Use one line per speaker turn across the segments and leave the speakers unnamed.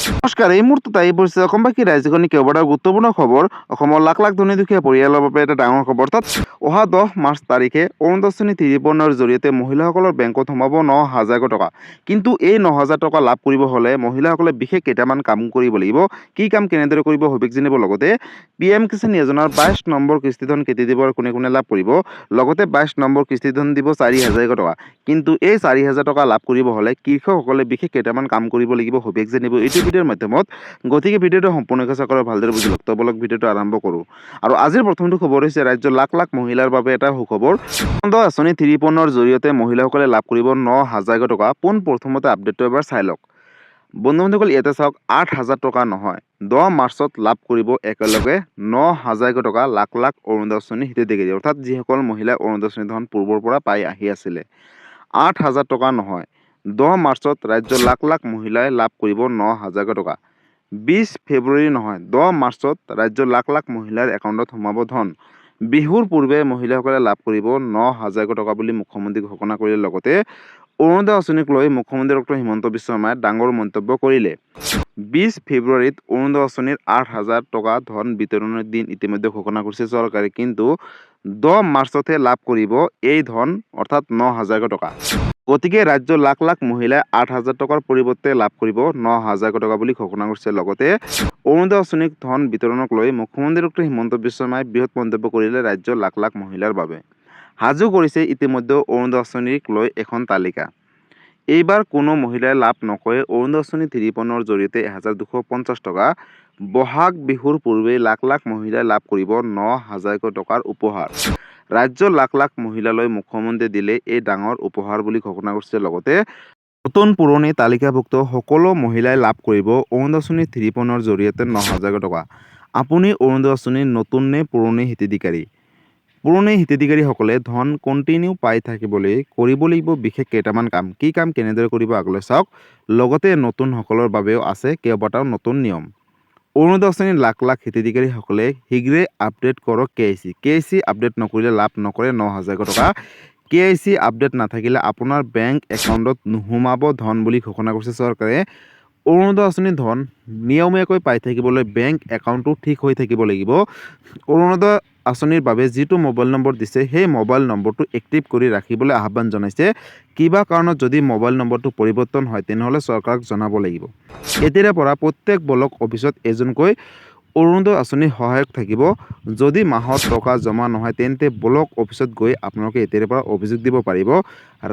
নমস্কাৰ, এই মুহূৰ্তত আহি পৰিছে অসমবাসী ৰাইজখনি কেইবাটাও গুৰুত্বপূৰ্ণ খবৰ। অসমৰ লাখ লাখ ধনী দুখীয়া পৰিয়ালৰ বাবে এটা ডাঙৰ খবৰ। অৰ্থাৎ অহা 10 মাৰ্চ তাৰিখে অৰুণোদয় আঁচনি ৩৫ৰ জৰিয়তে মহিলাসকলৰ বেংকত সোমাব ৯,০০০ টকা। কিন্তু এই ৯,০০০ টকা লাভ কৰিব হ'লে মহিলাসকলে বিশেষ কেইটামান কাম কৰিব লাগিব। কি কাম কেনেদৰে কৰিব সবিশেষ জানিব। লগতে PM কিষাণ যোজনাৰ 22 নম্বৰ কিস্তিধন কেতিয়া দিব আৰু কোনে কোনে লাভ কৰিব। লগতে 22 নম্বৰ কিস্তিধন দিব ৪,০০০ টকা। কিন্তু এই ৪,০০০ টকা লাভ কৰিব হ'লে কৃষকসকলে বিশেষ কেইটামান কাম কৰিব লাগিব সবিশেষ জানিব এইটো ভিডিঅ'ৰ মাধ্যমত। গতিকে ভিডিঅ'টো সম্পূৰ্ণকৈ চাওক আৰু ভালদৰে বুজি লওক। বলক ভিডিঅ'টো আৰম্ভ কৰোঁ। আৰু আজিৰ প্ৰথমটো খবৰ হৈছে ৰাজ্যৰ লাখ লাখ মহিলাৰ বাবে এটা সুখবৰ। অৰুণোদয় আঁচনি ৫৩ৰ জৰিয়তে মহিলাসকলে লাভ কৰিব ৯,০০০ টকা। পোনপ্ৰথমতে আপডেটটো এবাৰ চাই লওক। বন্ধু-বান্ধৱীসকল ইয়াতে চাওক, ৮,০০০ টকা নহয়, 10 মাৰ্চত লাভ কৰিব একেলগে ৯,০০০ টকা লাখ লাখ অৰুণোদয় আঁচনি হিতাধিকাৰী। অৰ্থাৎ যিসকল মহিলাই অৰুণোদয় আঁচনি ধন পূৰ্বৰ পৰা পাই আহি আছিলে। ৮,০০০ টকা নহয়, 10 মাৰ্চত ৰাজ্যৰ লাখ লাখ মহিলাই লাভ কৰিব ৯,০০০ টকা। 20 ফেব্ৰুৱাৰী নহয়, 10 মাৰ্চত ৰাজ্যৰ লাখ লাখ মহিলাৰ একাউণ্টত সোমাব ধন। বিহুৰ পূৰ্বে মহিলাসকলে লাভ কৰিব ৯,০০০ টকা বুলি মুখ্যমন্ত্ৰীক ঘোষণা কৰিলে। লগতে অৰুণোদয় আঁচনিক লৈ মুখ্যমন্ত্ৰী ডক্টৰ হিমন্ত বিশ্ব শৰ্মাই ডাঙৰ মন্তব্য কৰিলে। 20 ফেব্ৰুৱাৰীত অৰুণোদয় আঁচনিৰ ৮,০০০ টকা ধন বিতৰণৰ দিন ইতিমধ্যে ঘোষণা কৰিছে চৰকাৰে। কিন্তু 10 মাৰ্চতহে লাভ কৰিব এই ধন, অৰ্থাৎ ৯,০০০ টকা। গতিকে ৰাজ্যৰ লাখ লাখ মহিলাই ৮,০০০ টকাৰ পৰিৱৰ্তে লাভ কৰিব ৯,০০০ টকা বুলি ঘোষণা কৰিছে। লগতে অৰুণোদয় আঁচনিক ধন বিতৰণক লৈ মুখ্যমন্ত্ৰী ডক্টৰ হিমন্ত বিশ্ব শৰ্মাই বৃহৎ মন্তব্য কৰিলে ৰাজ্যৰ লাখ লাখ মহিলাৰ বাবে। সাজু কৰিছে ইতিমধ্যে অৰুণোদয় আঁচনিক লৈ এখন তালিকা। এইবাৰ কোনো মহিলাই লাভ নকৰে অৰুণোদয় আঁচনি ৫৩ৰ জৰিয়তে ১,২৫০ টকা। বহাগ বিহুৰ পূৰ্বেই লাখ লাখ মহিলাই লাভ কৰিব ৯,০০০ টকাৰ উপহাৰ। ৰাজ্যৰ লাখ লাখ মহিলালৈ মুখ্যমন্ত্ৰীয়ে দিলে এই ডাঙৰ উপহাৰ বুলি ঘোষণা কৰিছে। লগতে নতুন পুৰণি তালিকাভুক্ত সকলো মহিলাই লাভ কৰিব অৰুণোদয় আঁচনি ৫৩ৰ জৰিয়তে ৯,০০০ টকা। আপুনি অৰুণোদয় আঁচনিৰ নতুন নে পুৰণি হিতাধিকাৰী? পুৰণি হিতাধিকাৰীসকলে ধন কণ্টিনিউ পাই থাকিবলৈ কৰিব লাগিব বিশেষ কেইটামান কাম। কি কাম কেনেদৰে কৰিব আগলৈ চাওক। লগতে নতুনসকলৰ বাবেও আছে কেইবাটাও নতুন নিয়ম। অৰুণোদয় আঁচনিৰ লাখ লাখ হিতাধিকাৰীসকলে শীঘ্ৰেই আপডেট কৰক KYC। KYC আপডেট নকৰিলে লাভ নকৰে ৯,০০০ টকা। KYC আপডেট নাথাকিলে আপোনাৰ বেংক একাউণ্টত নোসোমাব ধন বুলি ঘোষণা কৰিছে চৰকাৰে। অৰুণোদয় আঁচনিৰ ধন নিয়মীয়াকৈ পাই থাকিবলৈ বেংক একাউণ্টটো ঠিক হৈ থাকিব লাগিব। অৰুণোদয় আঁচনিৰ বাবে যিটো মোবাইল নম্বৰ দিছে সেই মোবাইল নম্বৰটো এক্টিভ কৰি ৰাখিবলৈ আহ্বান জনাইছে। কিবা কাৰণত যদি মোবাইল নম্বৰটো পৰিৱৰ্তন হয় তেনেহ'লে চৰকাৰক জনাব লাগিব। এতিয়াৰে পৰা প্ৰত্যেক ব্লক অফিচত এজনকৈ অৰুণোদয় আঁচনিৰ সহায়ক থাকিব। যদি মাহত টকা জমা নহয় তেন্তে ব্লক অফিচত গৈ আপোনালোকে এতিয়াৰে পৰা অভিযোগ দিব পাৰিব।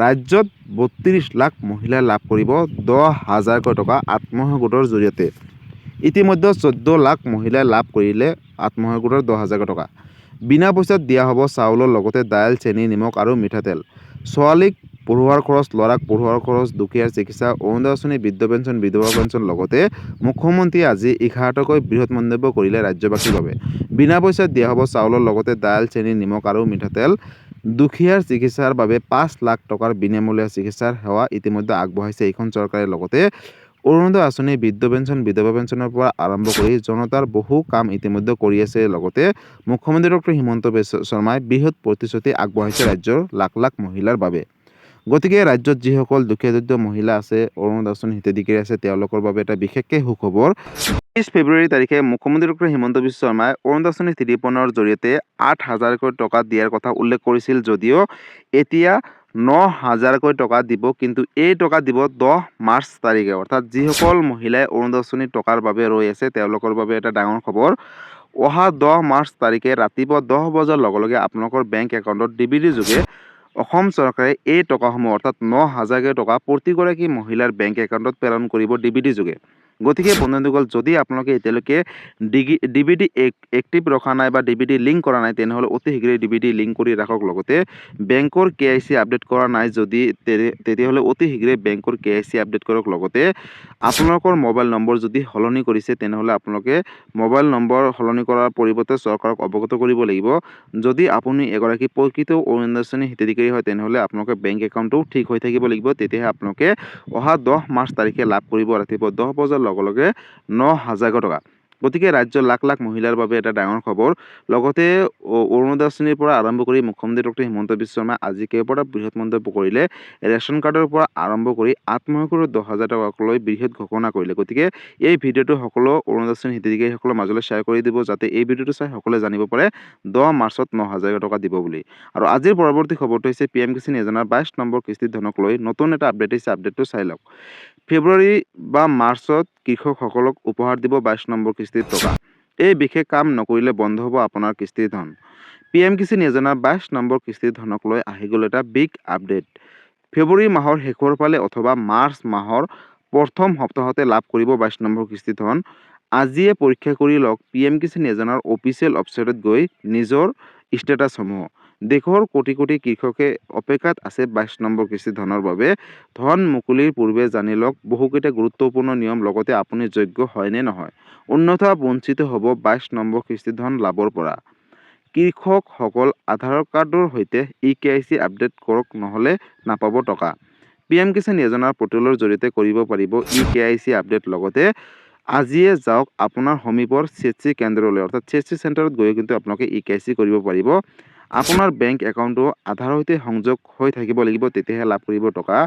ৰাজ্যত ৩২ লাখ মহিলাই লাভ কৰিব ১০,০০০ টকা আত্মসহায়ক গোটৰ জৰিয়তে। ইতিমধ্যে ১৪ লাখ মহিলাই লাভ কৰিলে আত্মসহায়ক গোটৰ ১০,০০০ টকা। বিনা পইচাত দিয়া হ'ব চাউলৰ লগতে দাইল, চেনি, নিমখ আৰু মিঠাতেল। ছোৱালীক পঢ়ুৱাৰ খৰচ, ল'ৰাক পঢ়ুৱাৰ খৰচ, দুখীয়াৰ চিকিৎসা, অৰুণোদয় আঁচনি, বৃদ্ধ পেঞ্চন, বিধৱা পেঞ্চন। লগতে মুখ্যমন্ত্ৰীয়ে আজি ১১টাকৈ বৃহৎ মন্তব্য কৰিলে ৰাজ্যবাসীৰ বাবে। বিনা পইচাত দিয়া হ'ব চাউলৰ লগতে দাইল, চেনি, নিমখ আৰু মিঠাতেল। দুখীয়াৰ চিকিৎসাৰ বাবে ৫ লাখ টকাৰ বিনামূলীয়া চিকিৎসাৰ সেৱা ইতিমধ্যে আগবঢ়াইছে এইখন চৰকাৰে। লগতে অৰুণোদয় আঁচনি, বৃদ্ধ পেঞ্চন, বিধৱা পেঞ্চনৰ পৰা আৰম্ভ কৰি জনতাৰ বহু কাম ইতিমধ্যে কৰি আছে। লগতে মুখ্যমন্ত্ৰী ডক্টৰ হিমন্ত বিশ্ব শৰ্মাই বৃহৎ প্ৰতিশ্ৰুতি আগবঢ়াইছে ৰাজ্যৰ লাখ লাখ মহিলাৰ বাবে। গতিকে ৰাজ্যত যিসকল দুখীয়া দৰিদ্ৰ মহিলা আছে, অৰুণোদয় আঁচনি হিতাধিকাৰী আছে, তেওঁলোকৰ বাবে এটা বিশেষকৈ সুখবৰ। ২৩ ফেব্ৰুৱাৰী তাৰিখে মুখ্যমন্ত্ৰী ডক্টৰ হিমন্ত বিশ্ব শৰ্মাই অৰুণোদয় আঁচনি ৫৩ৰ জৰিয়তে ৮,০০০কৈ টকা দিয়াৰ কথা উল্লেখ কৰিছিল যদিও এতিয়া ৯,০০০কৈ টকা দিব। কিন্তু এই টকা দিব 10 মাৰ্চ তাৰিখে। অৰ্থাৎ যিসকল মহিলাই অৰুণোদয় আঁচনিৰ টকাৰ বাবে ৰৈ আছে তেওঁলোকৰ বাবে এটা ডাঙৰ খবৰ। অহা 10 মাৰ্চ তাৰিখে ৰাতিপুৱা 10 বজাৰ লগে লগে আপোনালোকৰ বেংক একাউণ্টত DBD যোগে অসম চৰকাৰে এই টকাসমূহ, অৰ্থাৎ ৯,০০০ টকা প্ৰতিগৰাকী মহিলাৰ বেংক একাউণ্টত প্ৰেৰণ কৰিব DBD যোগে। গতিকে বন্ধুসকল, যদি আপোনালোকে এতিয়ালৈকে DBD এক্টিভ ৰখা নাই বা DBD লিংক কৰা নাই তেনেহ'লে অতি শীঘ্ৰেই DBD লিংক কৰি ৰাখক। লগতে বেংকৰ KYC আপডেট কৰা নাই যদি তেতিয়াহ'লে অতি শীঘ্ৰেই বেংকৰ KYC আপডেট কৰক। লগতে আপোনালোকৰ মোবাইল নম্বৰ যদি সলনি কৰিছে তেনেহ'লে আপোনালোকে মোবাইল নম্বৰ সলনি কৰাৰ পৰিৱৰ্তে চৰকাৰক অৱগত কৰিব লাগিব। যদি আপুনি এগৰাকী প্ৰকৃত অৰুণোদয় আঁচনি হিতাধিকাৰী হয় তেনেহ'লে আপোনালোকে বেংক একাউণ্টটো ঠিক হৈ থাকিব লাগিব। তেতিয়াহে আপোনালোকে অহা 10 মাৰ্চ তাৰিখে লাভ কৰিব ৰাতিপুৱা 10 বজাৰ লগে লগে ৯,০০০ টকা। গতিকে ৰাজ্যৰ লাখ লাখ মহিলাৰ বাবে এটা ডাঙৰ খবৰ। লগতে অৰুণোদয় আঁচনিৰ পৰা আৰম্ভ কৰি মুখ্যমন্ত্ৰী ডক্টৰ হিমন্ত বিশ্ব শৰ্মাই আজি কেইবাটাও বৃহৎ মন্তব্য কৰিলে। ৰেচন কাৰ্ডৰ পৰা আৰম্ভ কৰি আত্মসহায়ক 10,000 টকালৈ বৃহৎ ঘোষণা কৰিলে। গতিকে এই ভিডিঅ'টো সকলো অৰুণোদয় আঁচনি হিতাধিকাৰীসকলৰ মাজলৈ শ্বেয়াৰ কৰি দিব, যাতে এই ভিডিঅ'টো চাই সকলোৱে জানিব পাৰে 10 মাৰ্চত 9,000 টকা দিব বুলি। আৰু আজিৰ পৰৱৰ্তী খবৰটো হৈছে PM কিষাণ যোজনাৰ 22 নম্বৰ কিস্তিৰ ধনক লৈ নতুন এটা আপডেট আহিছে। আপডেটটো চাই লওক। ফেব্ৰুৱাৰী বা মাৰ্চত কৃষকসকলক উপহাৰ দিব 22 নম্বৰ কিস্তিৰ টকা। এই বিশেষ কাম নকৰিলে বন্ধ হ'ব আপোনাৰ কিস্তিৰ ধন। PM কিষাণ যোজনাৰ 22 নম্বৰ কিস্তিৰ ধনক লৈ আহি গ'ল এটা বিগ আপডেট। ফেব্ৰুৱাৰী মাহৰ শেষৰ ফালে অথবা মাৰ্চ মাহৰ প্ৰথম সপ্তাহতে লাভ কৰিব 22 নম্বৰ কিস্তিৰ ধন। আজিয়ে পৰীক্ষা কৰি লওক PM কিষাণ যোজনাৰ অফিচিয়েল ৱেবছাইটত গৈ নিজৰ ষ্টেটাছসমূহ। দেশৰ কোটি কোটি কৃষকে অপেক্ষাত আছে 22 নম্বৰ কিস্তিৰ ধনৰ বাবে। ধন মুকলিৰ পূৰ্বে জানি লওক বহুকেইটা গুৰুত্বপূৰ্ণ নিয়ম, লগতে আপুনি যোগ্য হয় নে নহয়। অন্যথা বঞ্চিত হ'ব 22 নম্বৰ কিস্তিৰ ধন লাভৰ পৰা। কৃষকসকল আধাৰ কাৰ্ডৰ সৈতে EKYC আপডেট কৰক, নহ'লে নাপাব টকা। PM কিষাণ যোজনাৰ পৰ্টেলৰ জৰিয়তে কৰিব পাৰিব EKYC আপডেট। লগতে আজিয়ে যাওক আপোনাৰ সমীপৰ CHC কেন্দ্ৰলৈ, অৰ্থাৎ CHC চেণ্টাৰত গৈ কিন্তু আপোনালোকে EKYC কৰিব পাৰিব। আপোনাৰ বেংক একাউণ্টটো আধাৰৰ সৈতে সংযোগ হৈ থাকিব লাগিব, তেতিয়াহে লাভ কৰিব টকা।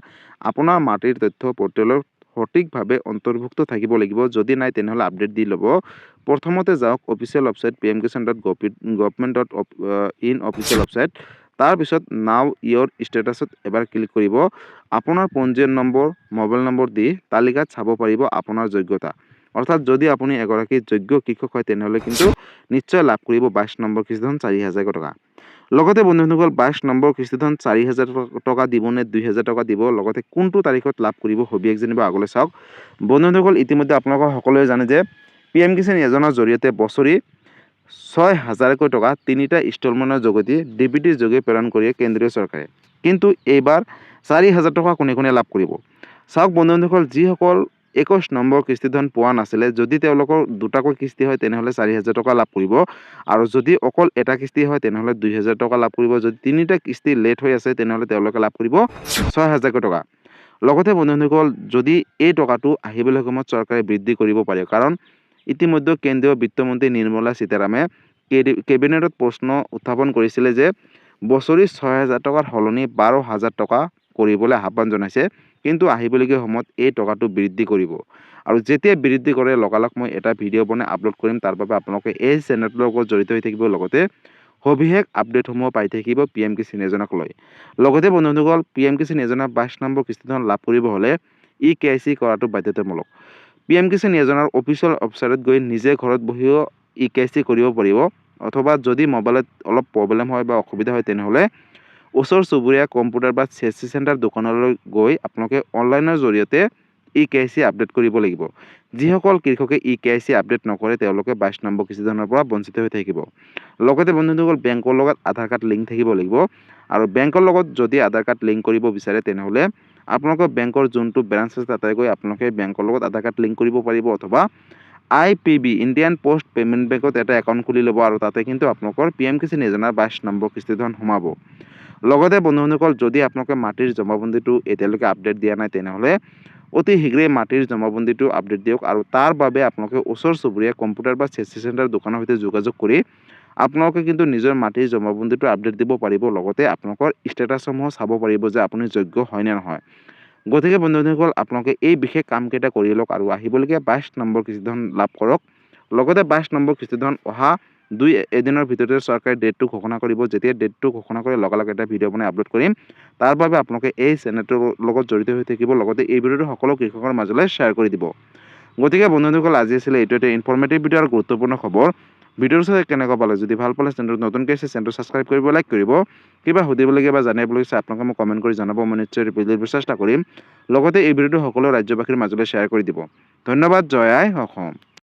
আপোনাৰ মাটিৰ তথ্য পৰ্টেলত সঠিকভাৱে অন্তৰ্ভুক্ত থাকিব লাগিব। যদি নাই তেনেহ'লে আপডেট দি ল'ব। প্ৰথমতে যাওক official website pmkisan.gov.in official website. তাৰপিছত নাও ইয়ৰ ষ্টেটাছত এবাৰ ক্লিক কৰিব। আপোনাৰ পঞ্জীয়ন নম্বৰ, মোবাইল নম্বৰ দি তালিকাত চাব পাৰিব আপোনাৰ যোগ্যতা। অৰ্থাৎ যদি আপুনি এগৰাকী যোগ্য কৃষক হয় তেনেহ'লে কিন্তু নিশ্চয় লাভ কৰিব 22 নম্বৰ কিস্তিৰ ধন 4,000 টকা। লগতে বন্ধুসকল 22 নম্বৰ কিস্তিৰ ধন 4,000 টকা দিব নে 2,000 টকা দিব, লগতে কোনটো তাৰিখত লাভ কৰিব সবিশেষ জানিব আগলৈ চাওক। বন্ধুসকল ইতিমধ্যে আপোনালোকৰ সকলোৱে জানে যে PM কিষাণ যোজনাৰ জৰিয়তে বছৰি 6,000কৈ টকা 3টা ইনষ্টলমেণ্টৰ যোগেদি DBTৰ যোগে প্ৰেৰণ কৰে কেন্দ্ৰীয় চৰকাৰে। কিন্তু এইবাৰ 4,000 টকা কোনে কোনে লাভ কৰিব। চাওক বন্ধুসকল, যিসকল 21 নম্বৰ কিস্তিৰ ধন পোৱা নাছিলে, যদি তেওঁলোকৰ দুটাকৈ কিস্তি হয় তেনেহ'লে 4,000 টকা লাভ কৰিব। আৰু যদি অকল এটা কিস্তি হয় তেনেহ'লে 2,000 টকা লাভ কৰিব। যদি 3টা কিস্তি লেট হৈ আছে তেনেহ'লে তেওঁলোকে লাভ কৰিব 6,000 টকা। লগতে বন্ধুসকল, যদি এই টকাটো আহিবলৈ সময়ত চৰকাৰে বৃদ্ধি কৰিব পাৰে, কাৰণ ইতিমধ্যে কেন্দ্ৰীয় বিত্তমন্ত্ৰী নিৰ্মলা সীতাৰামনে কেবিনেটত প্ৰশ্ন উত্থাপন কৰিছিলে যে বছৰি 6,000 টকাৰ সলনি 12,000 টকা কৰিবলৈ আহ্বান জনাইছে। কিন্তু আহিবলগীয়া সময়ত এই টকাটো বৃদ্ধি কৰিব। আৰু যেতিয়া বৃদ্ধি কৰে লগালগ মই এটা ভিডিঅ' বনাই আপলোড কৰিম। তাৰ বাবে আপোনালোকে এই চেনেলটোৰ লগত জড়িত হৈ থাকিব, লগতে সবিশেষ আপডেটসমূহ পাই থাকিব PM কিষাণ যোজনাক লৈ। লগতে বন্ধুসকল, PM কিষাণ যোজনাৰ 22 নম্বৰ কিস্তিৰ ধন লাভ কৰিব হ'লে EKYC কৰাটো বাধ্যতামূলক। PM কিষাণ যোজনাৰ অফিচিয়েল ৱেবছাইটত গৈ নিজে ঘৰত বহিও EKYC কৰিব পাৰিব। অথবা যদি মোবাইলত অলপ প্ৰব্লেম হয় বা অসুবিধা হয় তেনেহ'লে ওচৰ চুবুৰীয়া কম্পিউটাৰ বা CHC চেণ্টাৰ দোকানলৈ গৈ আপোনালোকে অনলাইনৰ জৰিয়তে EKYC আপডেট কৰিব লাগিব। যিসকল কৃষকে EKYC আপডেট নকৰে তেওঁলোকে 22 নম্বৰ কিস্তি ধনৰ পৰা বঞ্চিত হৈ থাকিব। লগতে বন্ধুসকল, বেংকৰ লগত আধাৰ কাৰ্ড লিংক থাকিব লাগিব। আৰু বেংকৰ লগত যদি আধাৰ কাৰ্ড লিংক কৰিব বিচাৰে তেনেহ'লে আপোনালোকৰ বেংকৰ যোনটো ব্ৰাঞ্চ আছে তাতে গৈ আপোনালোকে বেংকৰ লগত আধাৰ কাৰ্ড লিংক কৰিব পাৰিব, অথবা IPB ইণ্ডিয়ান পোষ্ট পেমেণ্ট বেংকত এটা একাউণ্ট খুলি ল'ব। আৰু তাতে কিন্তু আপোনালোকৰ PM কিষাণ যোজনাৰ 22 নম্বৰ কিস্তিৰ ধন সোমাব। লগতে বন্ধুসকল, যদি আপোনালোকে মাটিৰ জমাবন্দীটো এতিয়ালৈকে আপডেট দিয়া নাই তেনেহ'লে অতি শীঘ্ৰেই মাটিৰ জমাবন্দীটো আপডেট দিয়ক। আৰু তাৰ বাবে আপোনালোকে ওচৰ চুবুৰীয়া কম্পিউটাৰ বা CHC চেণ্টাৰ দোকানৰ সৈতে যোগাযোগ কৰি আপোনালোকে কিন্তু নিজৰ মাটিৰ জমাবন্দীটো আপডেট দিব পাৰিব। লগতে আপোনালোকৰ ষ্টেটাছসমূহ চাব পাৰিব যে আপুনি যোগ্য হয় নে নহয়। গতিকে বন্ধুসকল, আপোনালোকে এই বিশেষ কামকেইটা কৰি লওক আৰু আহিবলগীয়া 22 নম্বৰ কিস্তি ধন লাভ কৰক। লগতে 22 নম্বৰ কিস্তি ধন অহা 2 এদিনৰ ভিতৰতে চৰকাৰে ডেটটো ঘোষণা কৰিব। যেতিয়া ডেটটো ঘোষণা কৰি লগালগ এটা ভিডিঅ' বনাই আপলোড কৰিম। তাৰ বাবে আপোনালোকে এই চেনেলটোৰ লগত জড়িত হৈ থাকিব, লগতে এই ভিডিঅ'টো সকলো কৃষকৰ মাজলৈ শ্বেয়াৰ কৰি দিব। গতিকে বন্ধুসকল, আজি আছিলে এইটো এটা ইনফৰ্মেটিভ ভিডিঅ' আৰু গুৰুত্বপূৰ্ণ খবৰ। ভিডিঅ'টো চাই কেনেকুৱা পালে, যদি ভাল পালে চেনেলটো নতুনকৈ আছে চেনেলটো ছাবস্ক্ৰাইব কৰিব, লাইক কৰিব। কিবা সুধিবলগীয়া বা জানিবলগীয়া আপোনালোকে মোক কমেণ্ট কৰি জনাব, মই নিশ্চয় ৰিপ্লাই দিবলৈ চেষ্টা কৰিম। লগতে এই ভিডিঅ'টো সকলো ৰাজ্যবাসীৰ মাজলৈ শ্বেয়াৰ কৰি দিব। ধন্যবাদ। জয় আই অসম।